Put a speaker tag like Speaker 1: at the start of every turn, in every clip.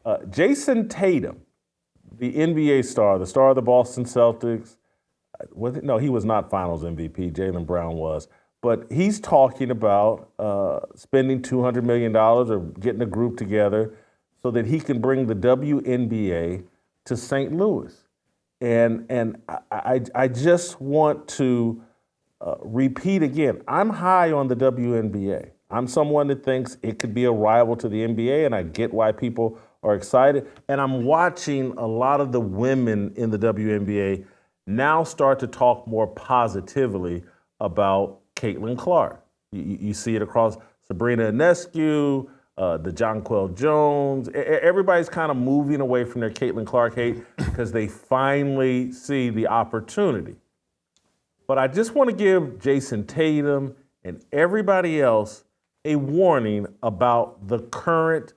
Speaker 1: Jayson Tatum, the NBA star, the star of the Boston Celtics, no, he was not Finals MVP. Jaylen Brown was. But he's talking about spending $200 million or getting a group together so that he can bring the WNBA to St. Louis. And I just want to repeat again, I'm high on the WNBA. I'm someone that thinks it could be a rival to the NBA, and I get why people are excited. And I'm watching a lot of the women in the WNBA now start to talk more positively about Caitlin Clark. You see it across Sabrina Ionescu, the Jonquel Jones. Everybody's kind of moving away from their Caitlin Clark hate because they finally see the opportunity. But I just want to give Jayson Tatum and everybody else a warning about the current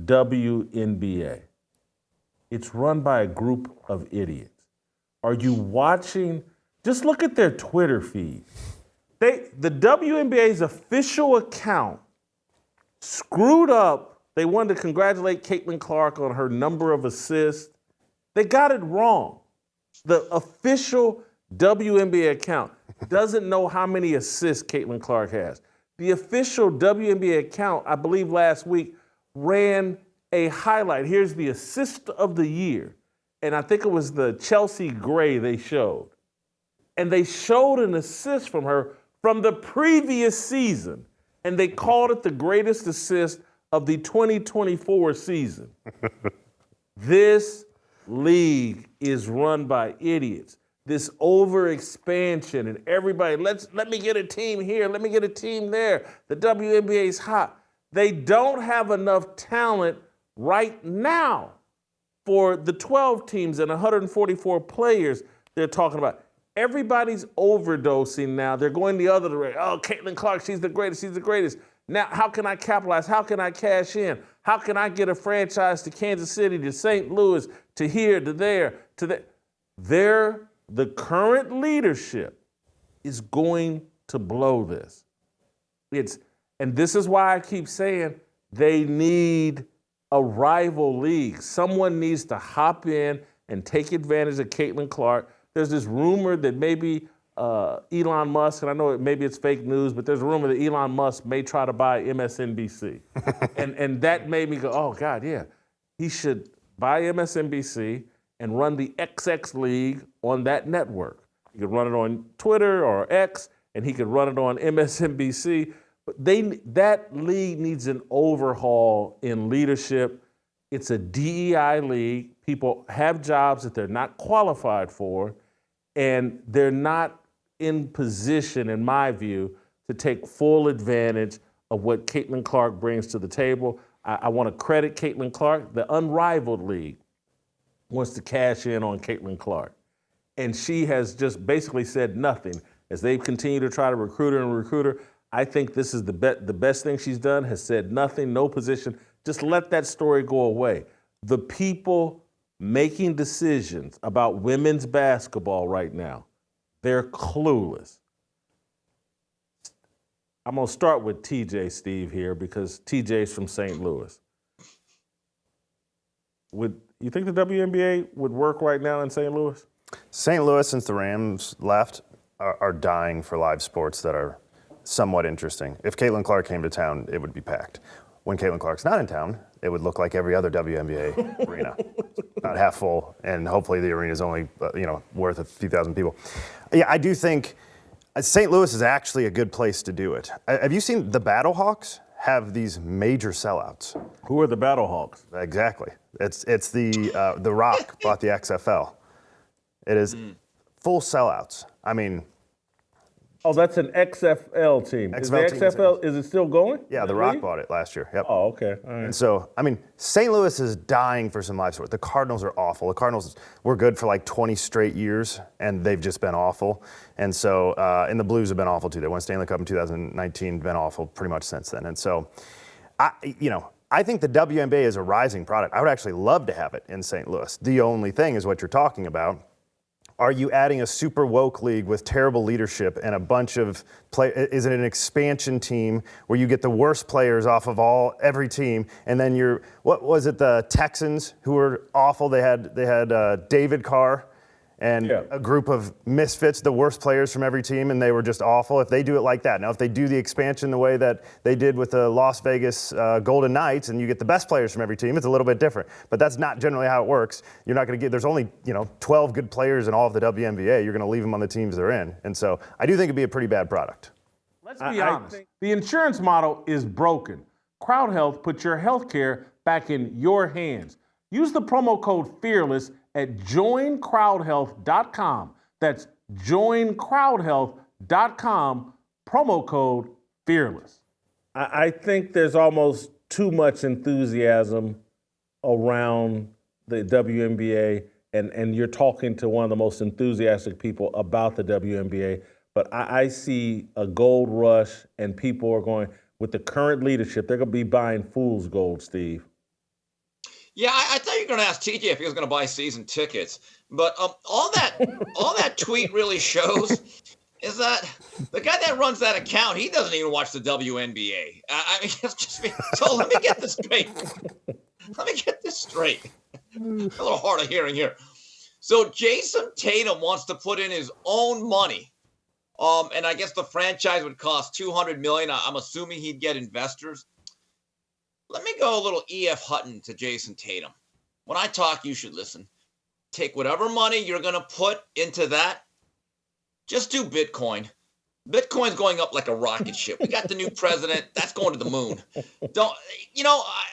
Speaker 1: WNBA. It's run by a group of idiots. Are you watching? Just look at their Twitter feed. The WNBA's official account screwed up. They wanted to congratulate Caitlin Clark on her number of assists. They got it wrong. The official WNBA account doesn't know how many assists Caitlin Clark has. The official WNBA account, I believe last week, ran a highlight. Here's the assist of the year. And I think it was the Chelsea Gray they showed. And they showed an assist from her from the previous season. And they called it the greatest assist of the 2024 season. This league is run by idiots. This overexpansion and everybody, let me get a team here, let me get a team there. The WNBA is hot. They don't have enough talent right now for the 12 teams and 144 players they're talking about. Everybody's overdosing now. They're going the other direction. Oh, Caitlin Clark, she's the greatest, she's the greatest. Now, how can I capitalize? How can I cash in? How can I get a franchise to Kansas City, to St. Louis, to here, to there, to there? The current leadership is going to blow this. And this is why I keep saying they need a rival league. Someone needs to hop in and take advantage of Caitlin Clark. There's this rumor that maybe Elon Musk, and I know maybe it's fake news, but there's a rumor that Elon Musk may try to buy MSNBC. and that made me go, oh, God, yeah. He should buy MSNBC and run the XX League on that network. He could run it on Twitter or X, and he could run it on MSNBC. But that league needs an overhaul in leadership. It's a DEI league. People have jobs that they're not qualified for, and they're not in position, in my view, to take full advantage of what Caitlin Clark brings to the table. I want to credit Caitlin Clark. The unrivaled league wants to cash in on Caitlin Clark. And she has just basically said nothing. As they continue to try to recruit her, I think this is the best thing she's done, has said nothing, no position. Just let that story go away. The people making decisions about women's basketball right now, they're clueless. I'm going to start with TJ, Steve, here, because TJ's from St. Louis. You think the WNBA would work right now in St. Louis?
Speaker 2: St. Louis, since the Rams left, are dying for live sports that are somewhat interesting. If Caitlin Clark came to town, it would be packed. When Caitlin Clark's not in town, it would look like every other WNBA arena, not half full, and hopefully the arena is only worth a few thousand people. Yeah, I do think St. Louis is actually a good place to do it. Have you seen the Battlehawks have these major sellouts?
Speaker 1: Who are the Battlehawks?
Speaker 2: Exactly. It's the Rock bought the XFL. It is full sellouts. I mean.
Speaker 1: Oh, that's an XFL team. Is the XFL, is it still going?
Speaker 2: Yeah, the Rock bought it last year. Yep.
Speaker 1: Oh, okay. All right.
Speaker 2: And so, I mean, St. Louis is dying for some live sports. The Cardinals are awful. The Cardinals were good for like 20 straight years, and they've just been awful. And so, and the Blues have been awful too. They won Stanley Cup in 2019, been awful pretty much since then. And so, I think the WNBA is a rising product. I would actually love to have it in St. Louis. The only thing is what you're talking about. Are you adding a super woke league with terrible leadership and a bunch of play? Is it an expansion team where you get the worst players off of every team, and then what was it? The Texans, who were awful. They had David Carr and a group of misfits, the worst players from every team, and they were just awful. If they do it like that, now if they do the expansion the way that they did with the Las Vegas Golden Knights, and you get the best players from every team, it's a little bit different. But that's not generally how it works. You're not going to get. There's only 12 good players in all of the WNBA. You're going to leave them on the teams they're in, and so I do think it'd be a pretty bad product.
Speaker 1: Let's be honest. The insurance model is broken. Crowd Health puts your health care back in your hands. Use the promo code FEARLESS at joincrowdhealth.com. That's joincrowdhealth.com, promo code FEARLESS. I think there's almost too much enthusiasm around the WNBA, and you're talking to one of the most enthusiastic people about the WNBA, but I see a gold rush, and people are going, with the current leadership, they're going to be buying fool's gold, Steve.
Speaker 3: Yeah, I thought you were going to ask TJ if he was going to buy season tickets. But all that tweet really shows is that the guy that runs that account, he doesn't even watch the WNBA. I mean, so let me get this straight. A little hard of hearing here. So Jayson Tatum wants to put in his own money. And I guess the franchise would cost $200 million. I'm assuming he'd get investors. Let me go a little E.F. Hutton to Jayson Tatum. When I talk, you should listen. Take whatever money you're going to put into that. Just do Bitcoin. Bitcoin's going up like a rocket ship. We got the new president. That's going to the moon.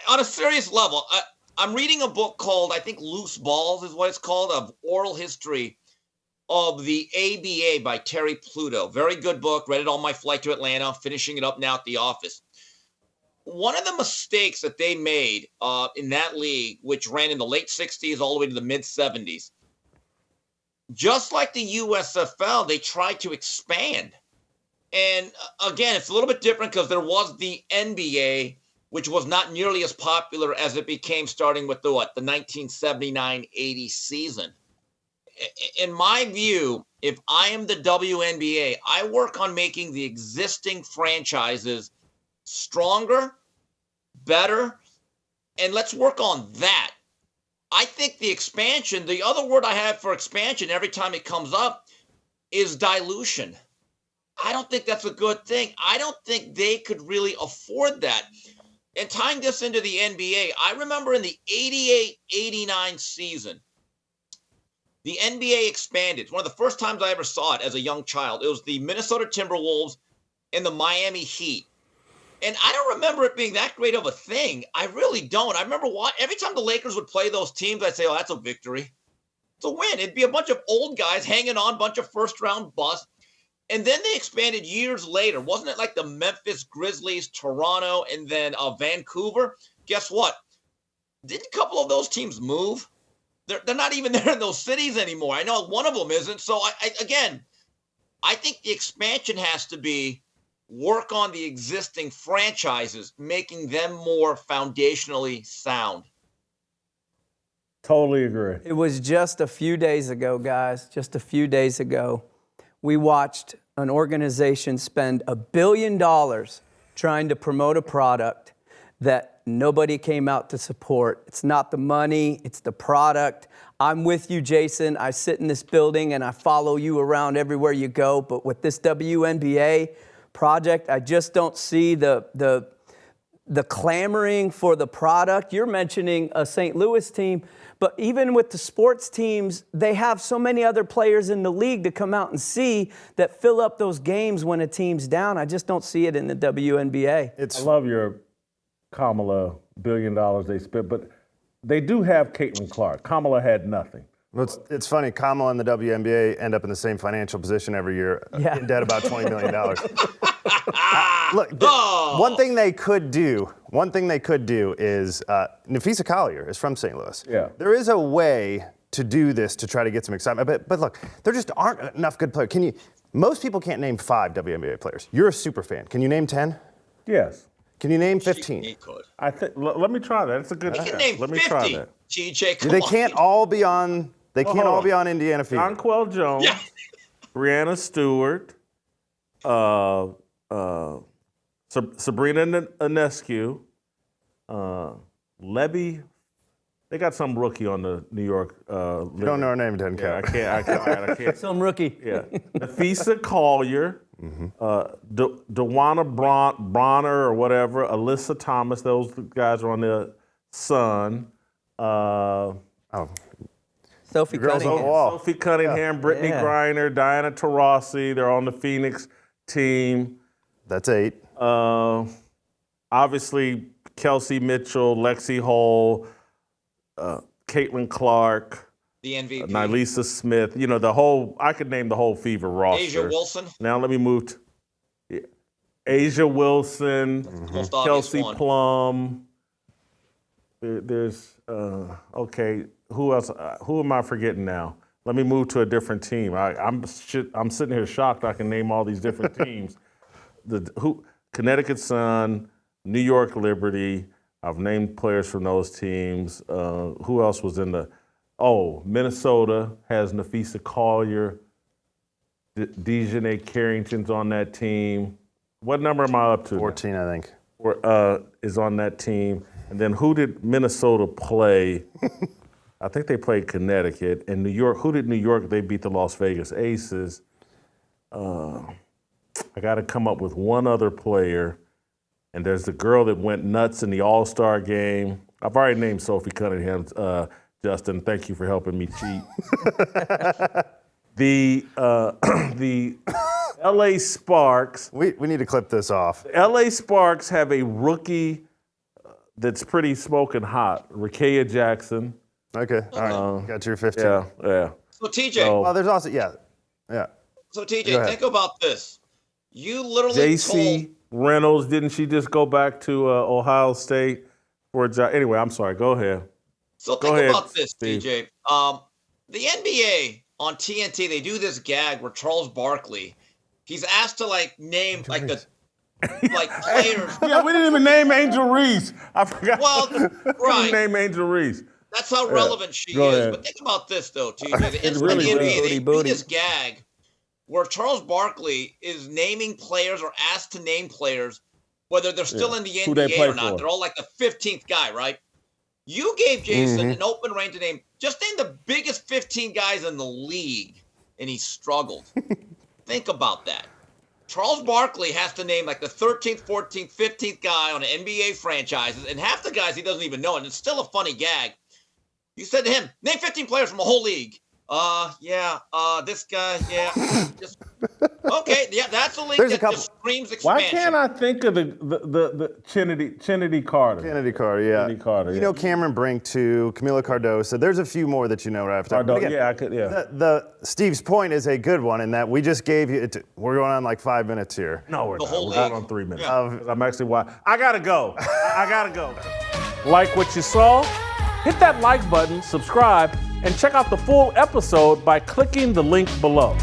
Speaker 3: On a serious level, I'm reading a book called, I think, Loose Balls is what it's called, of oral history of the ABA by Terry Pluto. Very good book. Read it on my flight to Atlanta. Finishing it up now at the office. One of the mistakes that they made in that league, which ran in the late 60s all the way to the mid 70s, just like the USFL, they tried to expand. And again, it's a little bit different because there was the NBA, which was not nearly as popular as it became starting with the 1979-80 season. In my view, if I am the WNBA, I work on making the existing franchises stronger, better, and let's work on that. I think the expansion, the other word I have for expansion every time it comes up is dilution. I don't think that's a good thing. I don't think they could really afford that. And tying this into the NBA, I remember in the 88-89 season, the NBA expanded. It's one of the first times I ever saw it as a young child. It was the Minnesota Timberwolves and the Miami Heat. And I don't remember it being that great of a thing. I really don't. I remember every time the Lakers would play those teams, I'd say, oh, that's a victory. It's a win. It'd be a bunch of old guys hanging on, a bunch of first-round busts. And then they expanded years later. Wasn't it like the Memphis Grizzlies, Toronto, and then Vancouver? Guess what? Didn't a couple of those teams move? They're not even there in those cities anymore. I know one of them isn't. So, I think the expansion has to be work on the existing franchises, making them more foundationally sound.
Speaker 1: Totally agree.
Speaker 4: It was just a few days ago, guys, we watched an organization spend $1 billion trying to promote a product that nobody came out to support. It's not the money, it's the product. I'm with you, Jason. I sit in this building and I follow you around everywhere you go. But with this WNBA project, I just don't see the clamoring for the product. You're mentioning a St. Louis team, but even with the sports teams, they have so many other players in the league to come out and see that fill up those games when a team's down. I just don't see it in the WNBA.
Speaker 1: I love your Kamala $1 billion they spent, but they do have Caitlin Clark. Kamala had nothing.
Speaker 2: Well, it's funny. Kamala and the WNBA end up in the same financial position every year, in debt about $20 million. Look, one thing they could do is Nafisa Collier is from St. Louis.
Speaker 1: Yeah.
Speaker 2: There is a way to do this to try to get some excitement. But look, there just aren't enough good players. Most people can't name 5 WNBA players. You're a super fan. Can you name 10?
Speaker 1: Yes.
Speaker 2: Can you name 15?
Speaker 3: He could.
Speaker 1: I think. Let me try that. It's a good.
Speaker 3: He can name
Speaker 1: Let me
Speaker 3: 50.
Speaker 1: try that.
Speaker 3: TJ,
Speaker 2: They can't all be on They can't all be on Indiana Fever.
Speaker 1: Jonquel Jones,
Speaker 3: Yeah.
Speaker 1: Brianna Stewart, Sabrina Ionescu, Levy. They got some rookie on the New York.
Speaker 2: You don't know her name, doesn't
Speaker 1: Yeah,
Speaker 2: count.
Speaker 1: I can't.
Speaker 4: Some rookie.
Speaker 1: Yeah, Nafisa Collier, Dewana Bronner or whatever, Alyssa Thomas. Those guys are on the Sun.
Speaker 4: Sophie
Speaker 2: Girls on the
Speaker 4: Cunningham.
Speaker 2: wall.
Speaker 1: Sophie Cunningham, Brittany
Speaker 4: Yeah.
Speaker 1: Griner, Diana Taurasi. They're on the Phoenix team.
Speaker 2: That's 8.
Speaker 1: Obviously, Kelsey Mitchell, Lexi Hull, Caitlin Clark,
Speaker 3: The MVP.
Speaker 1: Nylisa Smith. You know, I could name the whole Fever roster.
Speaker 3: Asia Wilson.
Speaker 1: Now let me move to Asia Wilson,
Speaker 3: Most obvious
Speaker 1: Kelsey
Speaker 3: one.
Speaker 1: Plum. There's, okay, who else? Who am I forgetting now? Let me move to a different team. I'm sitting here shocked I can name all these different teams. Connecticut Sun, New York Liberty. I've named players from those teams. Who else was in Minnesota has Nafisa Collier. Dejanay Carrington's on that team. What number am I up to?
Speaker 2: 14, I think.
Speaker 1: Is on that team. And then who did Minnesota play? I think they played Connecticut. And New York, who did New York? They beat the Las Vegas Aces. I got to come up with one other player. And there's the girl that went nuts in the All-Star game. I've already named Sophie Cunningham, Justin. Thank you for helping me cheat. The LA Sparks.
Speaker 2: We need to clip this off.
Speaker 1: LA Sparks have a rookie that's pretty smoking hot, Rakeia Jackson.
Speaker 2: Okay, all right. Got your 15.
Speaker 1: Yeah.
Speaker 3: So TJ,
Speaker 1: So-
Speaker 2: Well, there's also, yeah.
Speaker 3: so
Speaker 2: Go
Speaker 3: TJ,
Speaker 2: ahead.
Speaker 3: think about this. You literally
Speaker 1: JC Reynolds, didn't she just go back to Ohio State for a job? Anyway, I'm sorry. Go ahead.
Speaker 3: So
Speaker 1: Go
Speaker 3: think
Speaker 1: ahead,
Speaker 3: about this,
Speaker 1: Steve.
Speaker 3: TJ. The NBA on TNT, they do this gag where Charles Barkley, he's asked to name players.
Speaker 1: Yeah, we didn't even name Angel Reese. I forgot.
Speaker 3: Well,
Speaker 1: We didn't
Speaker 3: right.
Speaker 1: name Angel Reese.
Speaker 3: That's how relevant she
Speaker 1: Go
Speaker 3: is.
Speaker 1: ahead.
Speaker 3: But think about this, though, TJ. The
Speaker 1: It really
Speaker 3: NBA,
Speaker 1: is.
Speaker 3: they
Speaker 4: Booty.
Speaker 3: do this gag where Charles Barkley is naming players or asked to name players, whether they're still in the
Speaker 1: Who they
Speaker 3: NBA
Speaker 1: play
Speaker 3: or not.
Speaker 1: for.
Speaker 3: They're all like the 15th guy, right? You gave Jason an open reign to name the biggest 15 guys in the league, and he struggled. Think about that. Charles Barkley has to name the 13th, 14th, 15th guy on the NBA franchises, and half the guys he doesn't even know, and it's still a funny gag. You said to him, name 15 players from a whole league. This guy, okay, yeah, that's a league
Speaker 2: There's a
Speaker 3: that
Speaker 2: couple.
Speaker 3: just screams
Speaker 1: Why
Speaker 3: expansion.
Speaker 1: can't I think of the Kennedy Carter?
Speaker 2: Kennedy Carter, yeah.
Speaker 1: Kennedy Carter,
Speaker 2: You
Speaker 1: yeah.
Speaker 2: know Cameron Brink, too. Camila Cardoso. There's a few more that you know right off the top. But again,
Speaker 1: Yeah, I could. Yeah.
Speaker 2: Steve's point is a good one in that we just gave you. We're going on 5 minutes here.
Speaker 1: No, we're
Speaker 3: The
Speaker 1: not.
Speaker 3: whole
Speaker 1: We're going
Speaker 3: league.
Speaker 1: on 3 minutes.
Speaker 3: Yeah.
Speaker 1: I'm actually I gotta go. I gotta go. Like what you saw? Hit that like button, subscribe, and check out the full episode by clicking the link below.